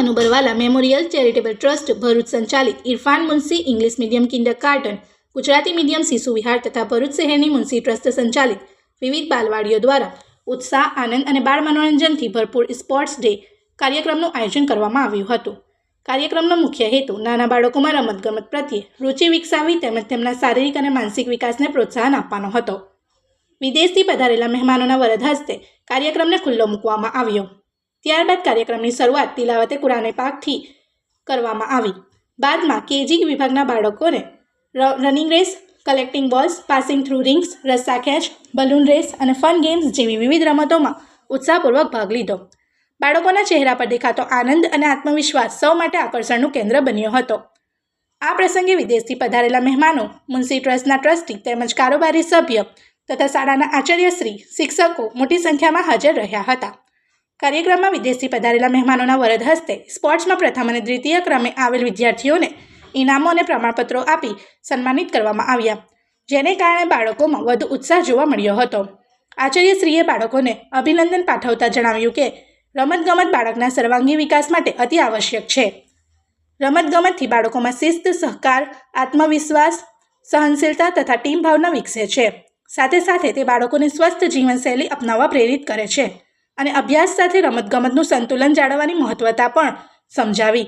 Manu Barwala memorial charitable trust Bharuch સંચાલિત Irfan Munshi English medium kindergarten, Gujarati medium Shishu Vihar તથા ભરૂચ શહેરની મુનસી ટ્રસ્ટ સંચાલિત વિવિધ બાલવાડીઓ દ્વારા ઉત્સાહ, આનંદ અને બાળ મનોરંજનથી ભરપૂર સ્પોર્ટ્સ ડે કાર્યક્રમનું આયોજન કરવામાં આવ્યું હતું. કાર્યક્રમનો મુખ્ય હેતુ નાના બાળકોમાં રમતગમત પ્રત્યે રુચિ વિકસાવવી તેમજ તેમના શારીરિક અને માનસિક વિકાસને પ્રોત્સાહન આપવાનો હતો. વિદેશથી પધારેલા મહેમાનોના વરદ હસ્તે કાર્યક્રમને ખુલ્લો મૂકવામાં આવ્યો. ત્યારબાદ કાર્યક્રમની શરૂઆત તિલાવતે કુરાને પાકથી કરવામાં આવી. બાદમાં કેજી વિભાગના બાળકોને running race, collecting balls, passing through rings, રસ્સા ખેંચ, બલૂન રેસ અને ફન ગેમ્સ જેવી વિવિધ રમતોમાં ઉત્સાહપૂર્વક ભાગ લીધો. બાળકોના ચહેરા પર દેખાતો આનંદ અને આત્મવિશ્વાસ સૌ માટે આકર્ષણનું કેન્દ્ર બન્યો હતો. આ પ્રસંગે વિદેશથી પધારેલા મહેમાનો, મુનસી ટ્રસ્ટના ટ્રસ્ટી તેમજ કારોબારી સભ્ય તથા શાળાના આચાર્યશ્રી, શિક્ષકો મોટી સંખ્યામાં હાજર રહ્યા હતા. કાર્યક્રમમાં વિદેશથી પધારેલા મહેમાનોના વરદ હસ્તે સ્પોર્ટ્સમાં પ્રથમ અને દ્વિતીય ક્રમે આવેલ વિદ્યાર્થીઓને ઇનામો અને પ્રમાણપત્રો આપી સન્માનિત કરવામાં આવ્યા, જેને કારણે બાળકોમાં વધુ ઉત્સાહ જોવા મળ્યો હતો. આચાર્યશ્રીએ બાળકોને અભિનંદન પાઠવતા જણાવ્યું કે રમતગમત બાળકના સર્વાંગી વિકાસ માટે અતિ આવશ્યક છે. રમતગમતથી બાળકોમાં શિસ્ત, સહકાર, આત્મવિશ્વાસ, સહનશીલતા તથા ટીમ ભાવના વિકસે છે. સાથે સાથે તે બાળકોને સ્વસ્થ જીવનશૈલી અપનાવવા પ્રેરિત કરે છે અને અભ્યાસ સાથે રમતગમતનું સંતુલન જાળવવાની મહત્વતા પણ સમજાવી.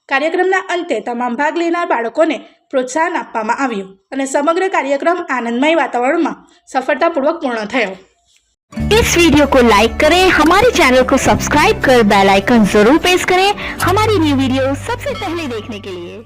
કાર્યક્રમના અંતે તમામ ભાગ લેનાર બાળકોને પ્રોત્સાહન આપવામાં આવ્યું અને સમગ્ર कार्यक्रम आनंदमय वातावरण में सफलतापूर्वक पूर्ण थयो। इस वीडियो को लाइक करें, हमारे चैनल को सब्सक्राइब कर बेल आइकन जरूर प्रेस करें हमारी न्यू वीडियो सबसे पहले देखने के लिए।